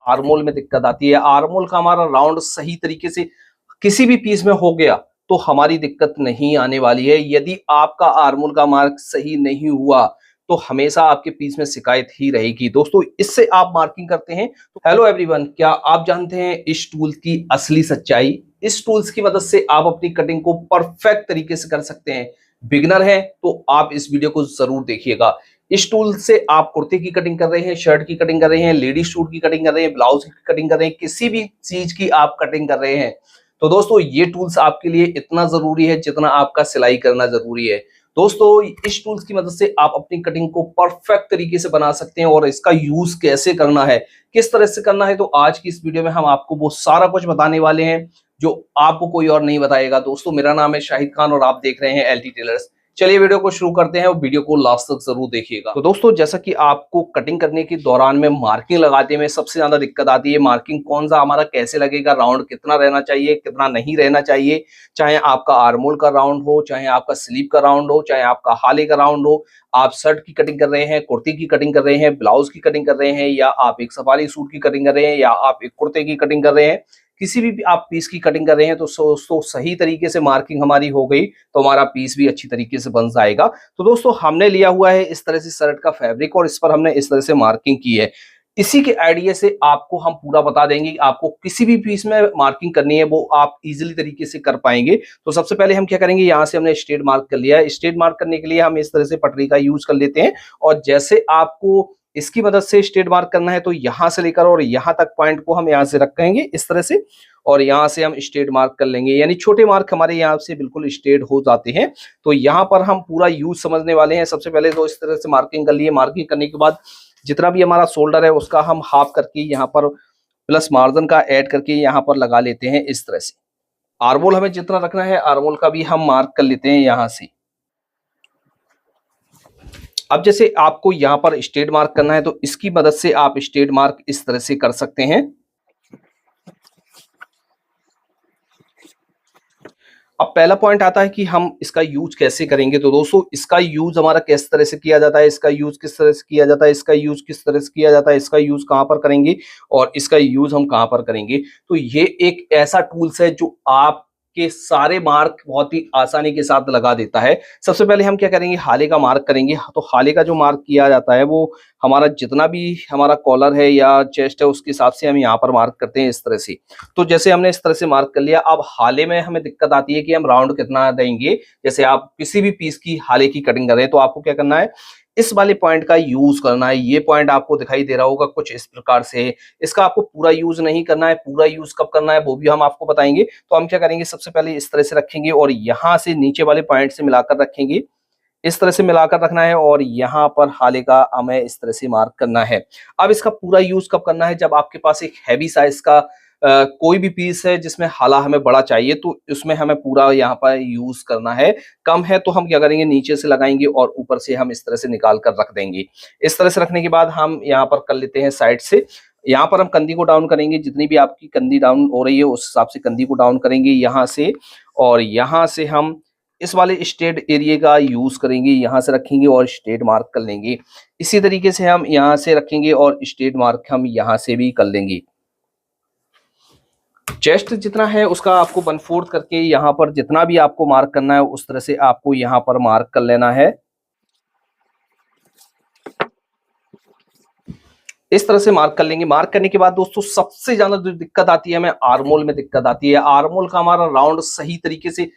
आर्मोल में दिक्कत आती है। आर्मोल का हमारा राउंड सही तरीके से किसी भी पीस में हो गया तो हमारी दिक्कत नहीं आने वाली है। यदि आपका आर्मोल का मार्क सही नहीं हुआ तो हमेशा आपके पीस में शिकायत ही रहेगी। दोस्तों इससे आप मार्किंग करते हैं तो हेलो एवरीवन, क्या आप जानते हैं इस टूल की असली सच्चाई? इस टूल्स की मदद से आप अपनी कटिंग को परफेक्ट तरीके से कर सकते हैं। बिगनर है तो आप इस वीडियो को जरूर देखिएगा। इस टूल से आप कुर्ते की कटिंग कर रहे हैं, शर्ट की कटिंग कर रहे हैं, लेडीज सूट की कटिंग कर रहे हैं, ब्लाउज की कटिंग कर रहे हैं, किसी भी चीज की आप कटिंग कर रहे हैं तो दोस्तों ये टूल्स आपके लिए इतना जरूरी है जितना आपका सिलाई करना जरूरी है। दोस्तों इस टूल्स की मदद से आप अपनी कटिंग को परफेक्ट तरीके से बना सकते हैं और इसका यूज कैसे करना है, किस तरह से करना है, तो आज की इस वीडियो में हम आपको वो सारा कुछ बताने वाले हैं जो आपको कोई और नहीं बताएगा। दोस्तों मेरा नाम है शाहिद खान और आप देख रहे हैं एलटी टेलर्स। चलिए वीडियो को शुरू करते हैं और वीडियो को लास्ट तक जरूर देखिएगा। तो दोस्तों जैसा कि आपको कटिंग करने के दौरान में मार्किंग लगाते में सबसे ज्यादा दिक्कत आती है, मार्किंग कौन सा हमारा कैसे लगेगा, राउंड कितना रहना चाहिए, कितना नहीं रहना चाहिए। चाहे आपका आर्मोल का राउंड हो, चाहे आपका स्लीव का राउंड हो, चाहे आपका हाले का राउंड हो, आप शर्ट की कटिंग कर रहे हैं, कुर्ती की कटिंग कर रहे हैं, ब्लाउज की कटिंग कर रहे हैं, या आप एक सफारी सूट की कटिंग कर रहे हैं, या आप एक कुर्ते की कटिंग कर रहे हैं, किसी भी आप पीस की कटिंग कर रहे हैं तो सही तरीके से मार्किंग हमारी हो गई तो हमारा पीस भी अच्छी तरीके से बन जाएगा। तो दोस्तों हमने लिया हुआ है इस तरह से शर्ट का फैब्रिक और इस पर हमने इस तरह से मार्किंग की है। इसी के आइडिया से आपको हम पूरा बता देंगे कि आपको किसी भी पीस में मार्किंग करनी है वो आप इजीली तरीके से कर पाएंगे। तो सबसे पहले हम क्या करेंगे, यहाँ से हमने स्ट्रेट मार्क कर लिया है। स्ट्रेट मार्क करने के लिए हम इस तरह से पटरी का यूज कर लेते हैं और जैसे आपको इसकी मदद से स्ट्रेट मार्क करना है तो यहां से लेकर और यहां तक पॉइंट को हम यहां से रखेंगे इस तरह से और यहां से हम स्ट्रेट मार्क कर लेंगे, यानी छोटे मार्क हमारे यहाँ से बिल्कुल स्ट्रेट हो जाते हैं। तो यहाँ पर हम पूरा यूज समझने वाले हैं। सबसे पहले तो इस तरह से मार्किंग कर लिए। मार्किंग करने के बाद जितना भी हमारा शोल्डर है उसका हम हाफ करके यहाँ पर प्लस मार्जिन का ऐड करके यहाँ पर लगा लेते हैं इस तरह से। आर्मोल हमें जितना रखना है आर्मोल का भी हम मार्क कर लेते हैं यहाँ से। अब जैसे आपको यहाँ पर स्ट्रेट मार्क करना है तो इसकी मदद से आप स्ट्रेट मार्क इस तरह से कर सकते हैं। अब पहला पॉइंट आता है कि हम इसका यूज कैसे करेंगे। तो दोस्तों इसका यूज हमारा किस तरह से किया जाता है, इसका यूज किस तरह से किया जाता है, इसका यूज किस तरह से किया जाता है, इसका यूज कहां पर करेंगे और इसका यूज हम कहां पर करेंगे। तो ये एक ऐसा टूल्स है जो आपके सारे मार्क बहुत ही आसानी के साथ लगा देता है। सबसे पहले हम क्या करेंगे, हाले का मार्क करेंगे। तो हाले का जो मार्क किया जाता है वो हमारा जितना भी हमारा कॉलर है या चेस्ट है उसके हिसाब से हम यहाँ पर मार्क करते हैं इस तरह से। तो जैसे हमने इस तरह से मार्क कर लिया। अब हाले में हमें दिक्कत आती है कि हम राउंड कितना देंगे। जैसे आप किसी भी पीस की हाले की कटिंग कर रहे हैं तो आपको क्या करना है, इस वाले पॉइंट का यूज करना है। ये पॉइंट आपको दिखाई दे रहा होगा कुछ इस प्रकार से। इसका आपको पूरा यूज नहीं करना है। पूरा यूज कब करना है वो भी हम आपको बताएंगे। तो हम क्या करेंगे, सबसे पहले इस तरह से रखेंगे और यहां से नीचे वाले पॉइंट से मिलाकर रखेंगे। इस तरह से मिलाकर रखना है और यहाँ पर हाले का हमें इस तरह से मार्क करना है। अब इसका पूरा यूज कब करना है, जब आपके पास एक हैवी साइज का कोई भी पीस है जिसमें हाला हमें बड़ा चाहिए तो उसमें हमें पूरा यहाँ पर यूज करना है। कम है तो हम क्या करेंगे, नीचे से लगाएंगे और ऊपर से हम इस तरह से निकाल कर रख देंगे। इस तरह से रखने के बाद हम यहाँ पर कर लेते हैं साइड से। यहाँ पर हम कंधी को डाउन करेंगे, जितनी भी आपकी कंधी डाउन हो रही है उस हिसाब से कंधी को डाउन करेंगे यहाँ से। और यहाँ से हम इस वाले स्ट्रेट एरिया का यूज करेंगे, यहाँ से रखेंगे और स्ट्रेट मार्क कर लेंगे। इसी तरीके से हम यहाँ से रखेंगे और स्ट्रेट मार्क हम यहाँ से भी कर लेंगे। चेस्ट जितना है उसका आपको 1/4 करके यहाँ पर जितना भी आपको मार्क करना है उस तरह से आपको यहाँ पर मार्क कर लेना है। इस तरह से मार्क कर लेंगे। मार्क करने के बाद दोस्तों सबसे ज्यादा जो दिक्कत आती है हमें आर्मोल में दिक्कत आती है। आर्मोल का हमारा राउंड सही तरीके से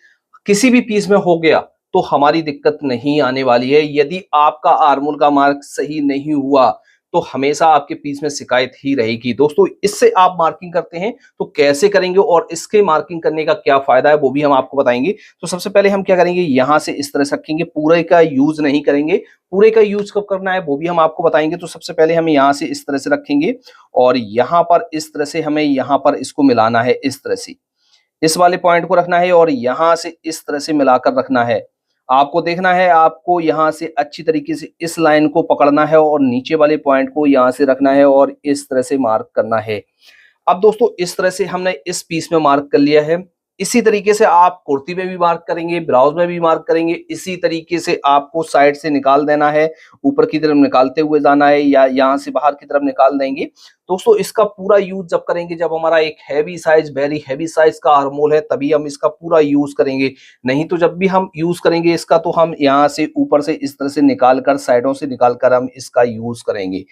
किसी भी पीस में हो गया तो हमारी दिक्कत नहीं आने वाली है। यदि आपका आर्मोल का मार्क सही नहीं हुआ तो हमेशा आपके पीस में शिकायत ही रहेगी। दोस्तों इससे आप मार्किंग करते हैं तो कैसे करेंगे और इसके मार्किंग करने का क्या फायदा है वो भी हम आपको बताएंगे। तो सबसे पहले हम क्या करेंगे, यहाँ से इस तरह से रखेंगे, पूरे का यूज नहीं करेंगे। पूरे का यूज कब करना है वो भी हम आपको बताएंगे। तो सबसे पहले हम यहाँ से इस तरह से रखेंगे और यहाँ पर इस तरह से हमें यहाँ पर इसको मिलाना है। इस तरह से इस वाले पॉइंट को रखना है और यहाँ से इस तरह से मिलाकर रखना है। आपको देखना है, आपको यहाँ से अच्छी तरीके से इस लाइन को पकड़ना है और नीचे वाले पॉइंट को यहाँ से रखना है और इस तरह से मार्क करना है। अब दोस्तों इस तरह से हमने इस पीस में मार्क कर लिया है। इसी तरीके से आप कुर्ती में भी मार्क करेंगे, ब्लाउज में भी मार्क करेंगे। इसी तरीके से आपको साइड से निकाल देना है, ऊपर की तरफ निकालते हुए जाना है या यहाँ से बाहर की तरफ निकाल देंगे दोस्तों इसका पूरा यूज जब करेंगे, जब हमारा एक heavy size, very heavy size का आर्म होल है, तभी हम इसका पूरा यूज करेंगे। नहीं तो जब भी हम यूज करेंगे इसका, तो हम यहाँ से ऊपर से इस तरह से निकाल कर, साइडों से निकाल कर हम इसका यूज करेंगे।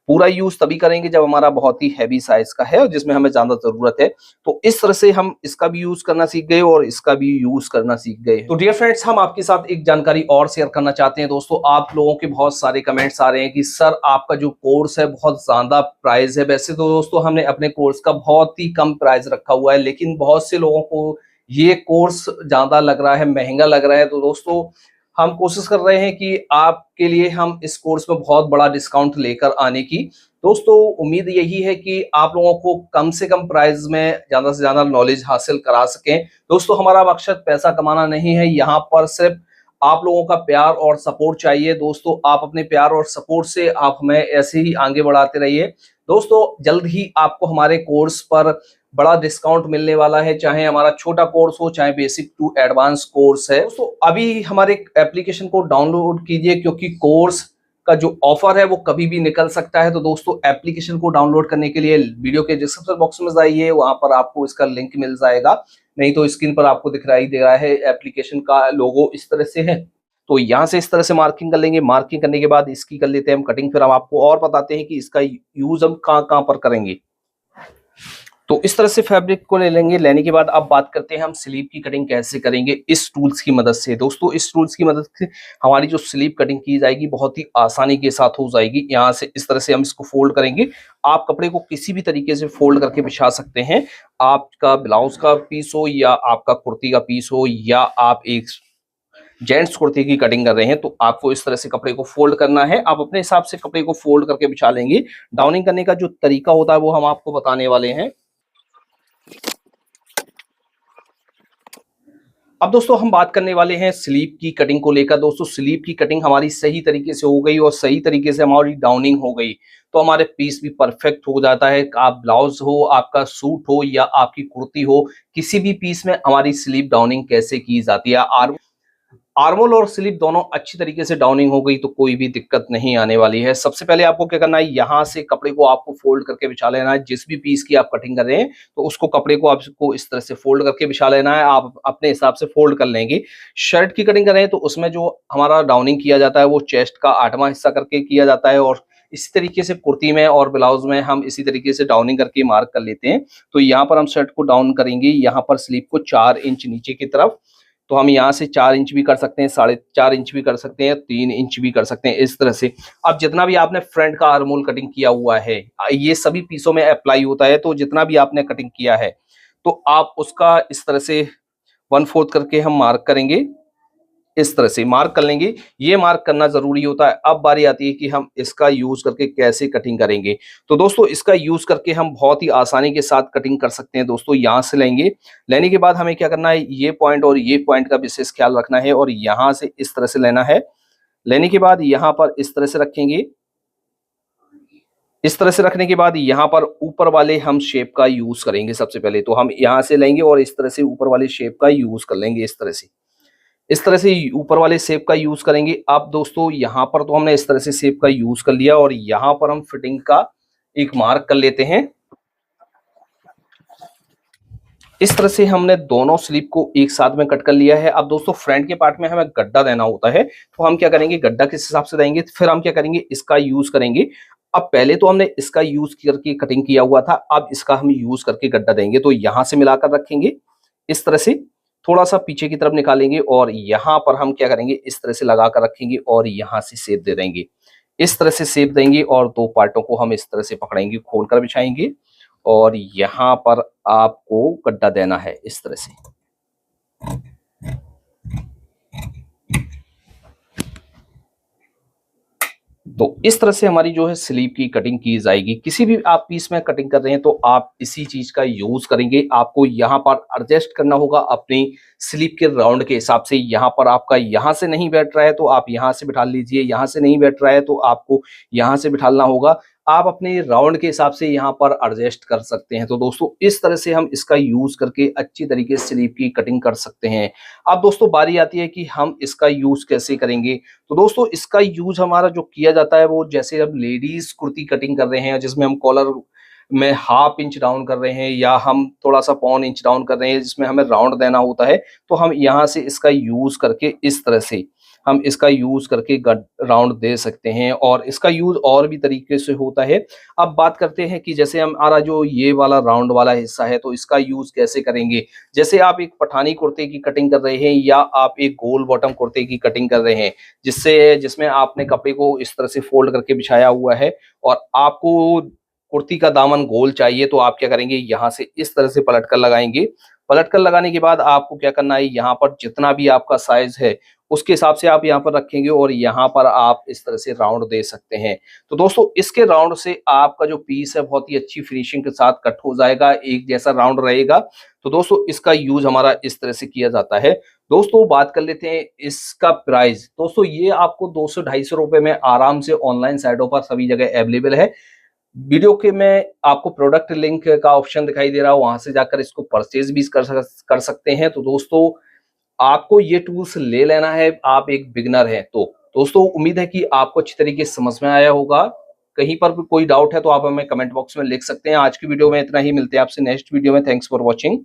पूरा यूज तभी करेंगे जब हमारा बहुत ही हैवी साइज का है और जिसमें हमें ज्यादा जरूरत है। तो इस तरह से हम इसका भी यूज करना सीख गए और इसका भी यूज करना सीख गए। तो डियर फ्रेंड्स, हम आपके साथ एक जानकारी और शेयर करना चाहते हैं। दोस्तों, आप लोगों के बहुत सारे कमेंट्स आ रहे हैं कि सर आपका जो कोर्स है बहुत ज्यादा प्राइस है। वैसे तो दोस्तों हमने अपने कोर्स का बहुत ही कम प्राइस रखा हुआ है, लेकिन बहुत से लोगों को ये कोर्स ज्यादा लग रहा है, महंगा लग रहा है। तो दोस्तों हम कोशिश कर रहे हैं कि आपके लिए हम इस कोर्स में बहुत बड़ा डिस्काउंट लेकर आने की। दोस्तों उम्मीद यही है कि आप लोगों को कम से कम प्राइस में ज्यादा से ज्यादा नॉलेज हासिल करा सकें। दोस्तों हमारा मकसद पैसा कमाना नहीं है, यहाँ पर सिर्फ आप लोगों का प्यार और सपोर्ट चाहिए। दोस्तों आप अपने प्यार और सपोर्ट से आप हमें ऐसे ही आगे बढ़ाते रहिए। दोस्तों जल्द ही आपको हमारे कोर्स पर बड़ा डिस्काउंट मिलने वाला है, चाहे हमारा छोटा कोर्स हो, चाहे बेसिक टू एडवांस कोर्स है। दोस्तों अभी हमारे एप्लीकेशन को डाउनलोड कीजिए, क्योंकि कोर्स का जो ऑफर है वो कभी भी निकल सकता है। तो दोस्तों एप्लीकेशन को डाउनलोड करने के लिए वीडियो के डिस्क्रिप्शन बॉक्स में जाइए, वहां पर आपको इसका लिंक मिल जाएगा। नहीं तो स्क्रीन पर आपको दिखाई दे रहा है, एप्लीकेशन का लोगो इस तरह से है। तो यहाँ से इस तरह से मार्किंग कर लेंगे। मार्किंग करने के बाद इसकी कर लेते हैं हम कटिंग। फिर हम आपको और बताते हैं कि इसका यूज हम कहाँ कहाँ पर करेंगे। तो इस तरह से फैब्रिक को ले लेंगे। लेने के बाद अब बात करते हैं हम स्लीव की कटिंग कैसे करेंगे इस टूल्स की मदद से। दोस्तों इस टूल्स की मदद से हमारी जो स्लीव कटिंग की जाएगी बहुत ही आसानी के साथ हो जाएगी। यहाँ से इस तरह से हम इसको फोल्ड करेंगे। आप कपड़े को किसी भी तरीके से फोल्ड करके बिछा सकते हैं। आपका ब्लाउज का पीस हो या आपका कुर्ती का पीस हो या आप एक जेंट्स कुर्ती की कटिंग कर रहे हैं, तो आपको इस तरह से कपड़े को फोल्ड करना है। आप अपने हिसाब से कपड़े को फोल्ड करके बिछा लेंगे। डाउनिंग करने का जो तरीका होता है वो हम आपको बताने वाले हैं। अब दोस्तों हम बात करने वाले हैं स्लीव की कटिंग को लेकर। दोस्तों स्लीव की कटिंग हमारी सही तरीके से हो गई और सही तरीके से हमारी डाउनिंग हो गई, तो हमारे पीस भी परफेक्ट हो जाता है। आप ब्लाउज हो, आपका सूट हो या आपकी कुर्ती हो, किसी भी पीस में हमारी स्लीव डाउनिंग कैसे की जाती है। आर्मोल और स्लीव दोनों अच्छी तरीके से डाउनिंग हो गई तो कोई भी दिक्कत नहीं आने वाली है। सबसे पहले आपको क्या करना है, यहाँ से कपड़े को आपको फोल्ड करके बिछा लेना है। जिस भी पीस की आप कटिंग कर रहे हैं तो उसको कपड़े को आपको इस तरह से फोल्ड करके बिछा लेना है। आप अपने हिसाब से फोल्ड कर लेंगे। शर्ट की कटिंग कर रहे हैं तो उसमें जो हमारा डाउनिंग किया जाता है वो चेस्ट का 8वां हिस्सा करके किया जाता है, और इसी तरीके से कुर्ती में और ब्लाउज में हम इसी तरीके से डाउनिंग करके मार्क कर लेते हैं। तो यहाँ पर हम शर्ट को डाउन करेंगे, यहाँ पर स्लीव को 4 इंच नीचे की तरफ। तो हम यहाँ से 4 इंच भी कर सकते हैं, 4.5 इंच भी कर सकते हैं, 3 इंच भी कर सकते हैं, इस तरह से। अब जितना भी आपने फ्रंट का आर्मोल कटिंग किया हुआ है, ये सभी पीसों में अप्लाई होता है। तो जितना भी आपने कटिंग किया है तो आप उसका इस तरह से 1/4 करके हम मार्क करेंगे। इस तरह से मार्क कर लेंगे। ये मार्क करना जरूरी होता है। अब बारी आती है कि हम इसका यूज करके कैसे कटिंग करेंगे। तो दोस्तों इसका यूज करके हम बहुत ही आसानी के साथ कटिंग कर सकते हैं। दोस्तों यहाँ से लेंगे, लेने के बाद हमें क्या करना है, ये पॉइंट और ये पॉइंट का विशेष ख्याल रखना है, और यहाँ से इस तरह से लेना है। लेने के बाद यहाँ पर इस तरह से रखेंगे। इस तरह से रखने के बाद यहाँ पर ऊपर वाले हम शेप का यूज करेंगे। सबसे पहले तो हम यहाँ से लेंगे और इस तरह से ऊपर वाले शेप का यूज कर लेंगे। इस तरह से ऊपर वाले शेप का यूज करेंगे। अब दोस्तों यहाँ पर तो हमने इस तरह से शेप का यूज कर लिया, और यहाँ पर हम फिटिंग का एक मार्क कर लेते हैं। इस तरह से हमने दोनों स्लीव को एक साथ में कट कर लिया है। अब दोस्तों फ्रंट के पार्ट में हमें गड्ढा देना होता है, तो हम क्या करेंगे, गड्ढा किस हिसाब से देंगे, फिर हम क्या करेंगे, इसका यूज करेंगे। अब पहले तो हमने इसका यूज करके कटिंग किया हुआ था, अब इसका हम यूज करके गड्ढा देंगे। तो यहाँ से मिलाकर रखेंगे, इस तरह से थोड़ा सा पीछे की तरफ निकालेंगे, और यहाँ पर हम क्या करेंगे, इस तरह से लगा कर रखेंगे और यहाँ से शेप दे देंगे। इस तरह से शेप देंगे और 2 पार्टों को हम इस तरह से पकड़ेंगे, खोलकर बिछाएंगे, और यहाँ पर आपको गड्ढा देना है इस तरह से। तो इस तरह से हमारी जो है स्लीव की कटिंग की जाएगी। किसी भी आप पीस में कटिंग कर रहे हैं तो आप इसी चीज का यूज करेंगे। आपको यहाँ पर एडजस्ट करना होगा अपनी स्लीव के राउंड के हिसाब से। यहाँ पर आपका यहाँ से नहीं बैठ रहा है तो आप यहाँ से बिठा लीजिए, यहाँ से नहीं बैठ रहा है तो आपको यहाँ से बिठाना होगा। आप अपने राउंड के हिसाब से यहाँ पर एडजस्ट कर सकते हैं। तो दोस्तों इस तरह से हम इसका यूज करके अच्छी तरीके से स्लीव की कटिंग कर सकते हैं। अब दोस्तों बारी आती है कि हम इसका यूज कैसे करेंगे। तो दोस्तों इसका यूज हमारा जो किया जाता है वो, जैसे अब लेडीज कुर्ती कटिंग कर रहे हैं जिसमें हम कॉलर में हाफ इंच डाउन कर रहे हैं या हम थोड़ा सा पौन इंच डाउन कर रहे हैं जिसमें हमें राउंड देना होता है, तो हम यहाँ से इसका यूज करके इस तरह से हम इसका यूज करके राउंड दे सकते हैं। और इसका यूज और भी तरीके से होता है। अब बात करते हैं कि जैसे हमारा जो ये वाला राउंड वाला हिस्सा है तो इसका यूज कैसे करेंगे। जैसे आप एक पठानी कुर्ते की कटिंग कर रहे हैं या आप एक गोल बॉटम कुर्ते की कटिंग कर रहे हैं, जिसमें आपने कपड़े को इस तरह से फोल्ड करके बिछाया हुआ है और आपको कुर्ती का दामन गोल चाहिए, तो आप क्या करेंगे, यहाँ से इस तरह से पलट कर लगाएंगे। पलट कर लगाने के बाद आपको क्या करना है, यहाँ पर जितना भी आपका साइज है उसके हिसाब से आप यहाँ पर रखेंगे और यहाँ पर आप इस तरह से राउंड दे सकते हैं। तो दोस्तों इसके राउंड से आपका जो पीस है बहुत ही अच्छी फिनिशिंग के साथ कट हो जाएगा, एक जैसा राउंड रहेगा। तो दोस्तों इसका यूज हमारा इस तरह से किया जाता है। दोस्तों बात कर लेते हैं इसका प्राइस। दोस्तों ये आपको 200-250 रुपए में आराम से ऑनलाइन साइटों पर सभी जगह अवेलेबल है। वीडियो के में आपको प्रोडक्ट लिंक का ऑप्शन दिखाई दे रहा है, वहां से जाकर इसको परचेज भी कर सकते हैं। तो दोस्तों आपको ये टूल्स ले लेना है, आप एक बिगिनर हैं तो। दोस्तों उम्मीद है कि आपको अच्छी तरीके से समझ में आया होगा। कहीं पर भी कोई डाउट है तो आप हमें कमेंट बॉक्स में लिख सकते हैं। आज की वीडियो में इतना ही, मिलते हैं आपसे नेक्स्ट वीडियो में। Thanks for watching.